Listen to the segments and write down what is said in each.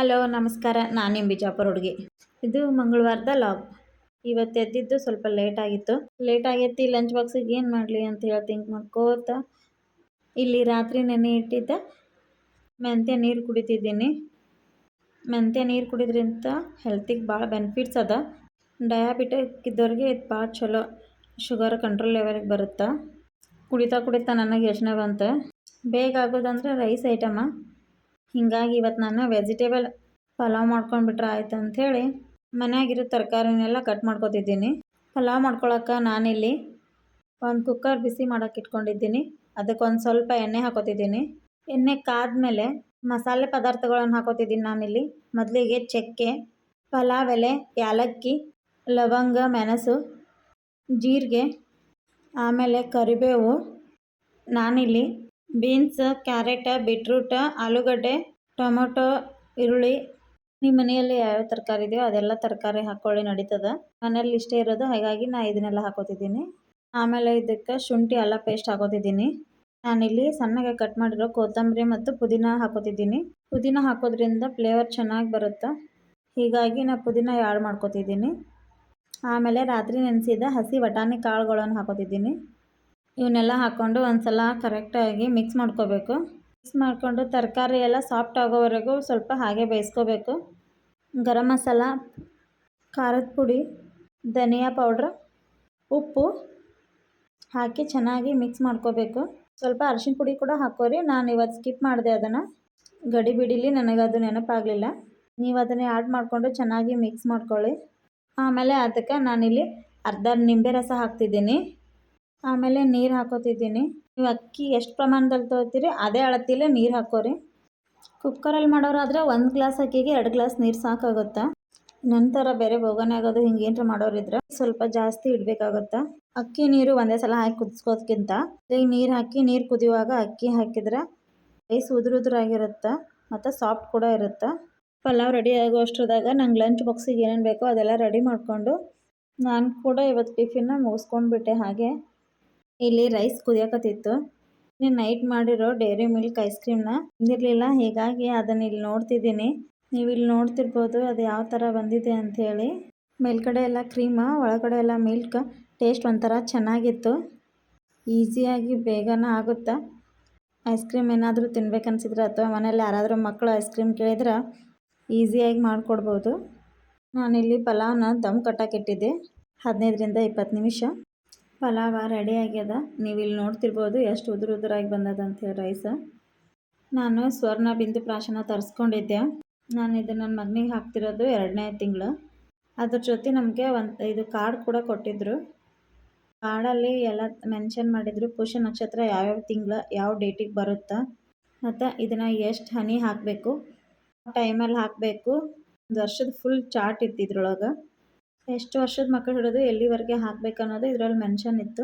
Hello ನಮಸ್ಕಾರ, ನಾನು ನಿಮ್ಮ ಬಿಜಾಪುರ ಹುಡುಗಿ. ಇದು ಮಂಗಳವಾರದ ಲಾಗ್. ಇವತ್ತು ಎದ್ದಿದ್ದು ಸ್ವಲ್ಪ ಲೇಟ್ ಆಗೈತಿ. ಲಂಚ್ ಬಾಕ್ಸಿಗೆ ಏನು ಮಾಡಲಿ ಅಂತ ಹೇಳಿ ಥಿಂಕ್ ಮಾಡ್ಕೋತ ಇಲ್ಲಿ ರಾತ್ರಿ ನೆನೆ ಇಟ್ಟಿದ್ದ ಮೆಂತ್ಯ ನೀರು ಕುಡಿತಿದ್ದೀನಿ. ಮೆಂತ್ಯ ನೀರು ಕುಡಿದ್ರಿಂದ ಹೆಲ್ತಿಗೆ ಭಾಳ ಬೆನಿಫಿಟ್ಸ್ ಅದ. ಡಯಾಬಿಟಿಕ್ ಇದ್ದವ್ರಿಗೆ ಇದು ಭಾಳ ಚಲೋ, ಶುಗರ್ ಕಂಟ್ರೋಲ್ ಲೆವೆಲ್ಗೆ ಬರುತ್ತೆ. ಕುಡಿತಾ ನನಗೆ ಯೋಚನೆ ಬಂತು, ಬೇಗ ಆಗೋದಂದ್ರೆ ರೈಸ್ ಐಟಮ. ಹೀಗಾಗಿ ಇವತ್ತು ನಾನು ವೆಜಿಟೇಬಲ್ ಪಲಾವ್ ಮಾಡ್ಕೊಂಡ್ಬಿಟ್ರೆ ಆಯ್ತು ಅಂಥೇಳಿ ಮನ್ಯಾಗಿರೋ ತರಕಾರಿನೆಲ್ಲ ಕಟ್ ಮಾಡ್ಕೊತಿದ್ದೀನಿ. ಪಲಾವ್ ಮಾಡ್ಕೊಳಕ್ಕೆ ನಾನಿಲ್ಲಿ ಒಂದು ಕುಕ್ಕರ್ ಬಿಸಿ ಮಾಡೋಕೆ ಇಟ್ಕೊಂಡಿದ್ದೀನಿ. ಅದಕ್ಕೊಂದು ಸ್ವಲ್ಪ ಎಣ್ಣೆ ಹಾಕೋತಿದ್ದೀನಿ. ಎಣ್ಣೆ ಕಾದ್ಮೇಲೆ ಮಸಾಲೆ ಪದಾರ್ಥಗಳನ್ನು ಹಾಕೋತಿದ್ದೀನಿ. ನಾನಿಲ್ಲಿ ಮೊದಲಿಗೆ ಚಕ್ಕೆ, ಪಲಾವ್ ಎಲೆ, ಯಾಲಕ್ಕಿ, ಲವಂಗ, ಮೆಣಸು, ಜೀರಿಗೆ, ಆಮೇಲೆ ಕರಿಬೇವು. ನಾನಿಲ್ಲಿ ಬೀನ್ಸ್, ಕ್ಯಾರೆಟ್, ಬೀಟ್ರೂಟ್, ಆಲೂಗಡ್ಡೆ, ಟೊಮೊಟೊ, ಈರುಳ್ಳಿ, ನಿಮ್ಮ ಮನೆಯಲ್ಲಿ ಯಾವ್ಯಾವ ತರಕಾರಿ ಇದೆಯೋ ಅದೆಲ್ಲ ತರಕಾರಿ ಹಾಕ್ಕೊಳ್ಳಿ, ನಡೀತದೆ. ಮನೇಲಿ ಇಷ್ಟೇ ಇರೋದು, ಹಾಗಾಗಿ ನಾನು ಇದನ್ನೆಲ್ಲ ಹಾಕೋತಿದ್ದೀನಿ. ಆಮೇಲೆ ಇದಕ್ಕೆ ಶುಂಠಿ ಅಲ್ಲ ಪೇಸ್ಟ್ ಹಾಕೋತಿದ್ದೀನಿ. ನಾನಿಲ್ಲಿ ಸಣ್ಣಗೆ ಕಟ್ ಮಾಡಿರೋ ಕೊತ್ತಂಬರಿ ಮತ್ತು ಪುದೀನ ಹಾಕೋತಿದ್ದೀನಿ. ಪುದೀನ ಹಾಕೋದ್ರಿಂದ ಫ್ಲೇವರ್ ಚೆನ್ನಾಗಿ ಬರುತ್ತೆ, ಹೀಗಾಗಿ ನಾನು ಪುದೀನ ಆ್ಯಡ್ ಮಾಡ್ಕೋತಿದ್ದೀನಿ. ಆಮೇಲೆ ರಾತ್ರಿ ನೆನೆಸಿದ ಹಸಿ ಬಟಾಣಿ ಕಾಳುಗಳನ್ನು ಹಾಕೋತಿದ್ದೀನಿ. ಇವನ್ನೆಲ್ಲ ಹಾಕ್ಕೊಂಡು ಒಂದು ಸಲ ಕರೆಕ್ಟಾಗಿ ಮಿಕ್ಸ್ ಮಾಡ್ಕೋಬೇಕು. ಮಿಕ್ಸ್ ಮಾಡಿಕೊಂಡು ತರಕಾರಿ ಎಲ್ಲ ಸಾಫ್ಟ್ ಆಗೋವರೆಗೂ ಸ್ವಲ್ಪ ಹಾಗೆ ಬೇಯಿಸ್ಕೋಬೇಕು. ಗರಂ ಮಸಾಲ, ಖಾರದ ಪುಡಿ, ಧನಿಯಾ ಪೌಡ್ರ್, ಉಪ್ಪು ಹಾಕಿ ಚೆನ್ನಾಗಿ ಮಿಕ್ಸ್ ಮಾಡ್ಕೋಬೇಕು. ಸ್ವಲ್ಪ ಅರಿಶಿನ ಪುಡಿ ಕೂಡ ಹಾಕೋರಿ. ನಾನು ಇವತ್ತು ಸ್ಕಿಪ್ ಮಾಡಿದೆ ಅದನ್ನು, ಗಡಿ ಬಿಡಿಲಿ ನನಗದು ನೆನಪಾಗಲಿಲ್ಲ. ನೀವು ಅದನ್ನೇ ಆ್ಯಡ್ ಮಾಡಿಕೊಂಡು ಚೆನ್ನಾಗಿ ಮಿಕ್ಸ್ ಮಾಡ್ಕೊಳ್ಳಿ. ಆಮೇಲೆ ಅದಕ್ಕೆ ನಾನಿಲ್ಲಿ ಅರ್ಧ ನಿಂಬೆ ರಸ ಹಾಕ್ತಿದ್ದೀನಿ. ಆಮೇಲೆ ನೀರು ಹಾಕೋತಿದ್ದೀನಿ. ನೀವು ಅಕ್ಕಿ ಎಷ್ಟು ಪ್ರಮಾಣದಲ್ಲಿ ತೊಗೊತೀರಿ ಅದೇ ಅಳತೆಯಲ್ಲೇ ನೀರು ಹಾಕೋರಿ. ಕುಕ್ಕರಲ್ಲಿ ಮಾಡೋರಾದರೆ 1 ಗ್ಲಾಸ್ ಅಕ್ಕಿಗೆ 2 ಗ್ಲಾಸ್ ನೀರು ಸಾಕಾಗುತ್ತೆ. ನಂತರ ಬೇರೆ ಬೋಗನ್ಯಾಗೋದು ಹಿಂಗೆ ಏನರ ಮಾಡೋರಿದ್ರೆ ಸ್ವಲ್ಪ ಜಾಸ್ತಿ ಇಡಬೇಕಾಗುತ್ತೆ. ಅಕ್ಕಿ ನೀರು ಒಂದೇ ಸಲ ಹಾಕಿ ಕುದಿಸ್ಕೋದ್ಕಿಂತ ಈಗ ನೀರು ಹಾಕಿ, ನೀರು ಕುದಿಯುವಾಗ ಅಕ್ಕಿ ಹಾಕಿದ್ರೆ ರೈಸ್ ಉದುರಾಗಿರುತ್ತೆ ಮತ್ತು ಸಾಫ್ಟ್ ಕೂಡ ಇರುತ್ತೆ. ಪಲಾವ್ ರೆಡಿ ಆಗೋಷ್ಟ್ರದಾಗ ನಂಗೆ ಲಂಚ್ ಬಾಕ್ಸಿಗೆ ಏನೇನು ಬೇಕೋ ಅದೆಲ್ಲ ರೆಡಿ ಮಾಡಿಕೊಂಡು ನಾನು ಕೂಡ ಇವತ್ತು ಟಿಫಿನ್ನ ಮುಗಿಸ್ಕೊಂಡ್ಬಿಟ್ಟೆ. ಹಾಗೆ ಇಲ್ಲಿ ರೈಸ್ ಕುದಿಯಕತ್ತಿತ್ತು. ನೀನು ನೈಟ್ ಮಾಡಿರೋ ಡೈರಿ ಮಿಲ್ಕ್ ಐಸ್ ಕ್ರೀಮ್ನ ತಿಂದಿರಲಿಲ್ಲ, ಹೀಗಾಗಿ ಅದನ್ನು ಇಲ್ಲಿ ನೋಡ್ತಿದ್ದೀನಿ. ನೀವು ಇಲ್ಲಿ ನೋಡ್ತಿರ್ಬೋದು ಅದು ಯಾವ ಥರ ಬಂದಿದೆ ಅಂಥೇಳಿ. ಮೇಲ್ಗಡೆ ಎಲ್ಲ ಕ್ರೀಮ, ಒಳಗಡೆ ಎಲ್ಲ ಮಿಲ್ಕ್. ಟೇಸ್ಟ್ ಒಂಥರ ಚೆನ್ನಾಗಿತ್ತು. ಈಸಿಯಾಗಿ ಬೇಗನೆ ಆಗುತ್ತೆ. ಐಸ್ ಕ್ರೀಮ್ ಏನಾದರೂ ತಿನ್ಬೇಕನ್ಸಿದ್ರೆ ಅಥವಾ ಮನೇಲಿ ಯಾರಾದರೂ ಮಕ್ಕಳು ಐಸ್ ಕ್ರೀಮ್ ಕೇಳಿದ್ರೆ ಈಸಿಯಾಗಿ ಮಾಡಿಕೊಡ್ಬೋದು. ನಾನಿಲ್ಲಿ ಪಲಾವ್ನ ದಮ್ ಕಟ್ಟೋಕ್ಕಿಟ್ಟಿದ್ದೆ 15ರಿಂದ 20 ನಿಮಿಷ. ಪಲಾವ ರೆಡಿ ಆಗ್ಯದ. ನೀವು ಇಲ್ಲಿ ನೋಡ್ತಿರ್ಬೋದು ಎಷ್ಟು ಉದುರಾಗಿ ಬಂದದ ಅಂಥೇಳಿ ರೈಸ್. ನಾನು ಸ್ವರ್ಣ ಬಿಂದು ಪ್ರಾಶನ ತರಿಸ್ಕೊಂಡಿದ್ದೆ. ನಾನು ಇದು ನನ್ನ ಮಗನಿಗೆ ಹಾಕ್ತಿರೋದು 2ನೇ ತಿಂಗಳು. ಅದ್ರ ಜೊತೆ ನಮಗೆ ಇದು ಕಾರ್ಡ್ ಕೂಡ ಕೊಟ್ಟಿದ್ದರು. ಕಾರ್ಡಲ್ಲಿ ಎಲ್ಲ ಮೆನ್ಷನ್ ಮಾಡಿದರು, ಪುಷ್ಯ ನಕ್ಷತ್ರ ಯಾವ್ಯಾವ ತಿಂಗಳು ಯಾವ ಡೇಟಿಗೆ ಬರುತ್ತಾ, ಮತ್ತು ಇದನ್ನು ಎಷ್ಟು ಹನಿ ಹಾಕಬೇಕು, ಟೈಮಲ್ಲಿ ಹಾಕಬೇಕು, ಒಂದು ವರ್ಷದ ಫುಲ್ ಚಾರ್ಟ್ ಇತ್ತು ಇದ್ರೊಳಗೆ. ಎಷ್ಟು ವರ್ಷದ ಮಕ್ಕಳು ಹಿಡಿದು ಎಲ್ಲಿವರೆಗೆ ಹಾಕಬೇಕು ಅನ್ನೋದು ಇದರಲ್ಲಿ ಮೆನ್ಷನ್ ಇತ್ತು.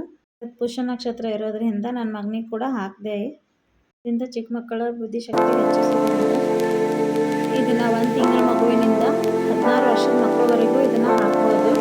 ಪುಷ್ಯ ನಕ್ಷತ್ರ ಇರೋದ್ರಿಂದ ನನ್ನ ಮಗನಿಗೆ ಕೂಡ ಹಾಕಿದೆ. ಇದರಿಂದ ಚಿಕ್ಕ ಮಕ್ಕಳ ಬುದ್ಧಿಶಕ್ತಿ ಹೆಚ್ಚಿಸೋದ್ರಿಂದ ಇದನ್ನು 1 ತಿಂಗಳ ಮಗುವಿನಿಂದ 16 ವರ್ಷದ ಮಕ್ಕಳವರೆಗೂ ಇದನ್ನು ಹಾಕ್ಬೋದು.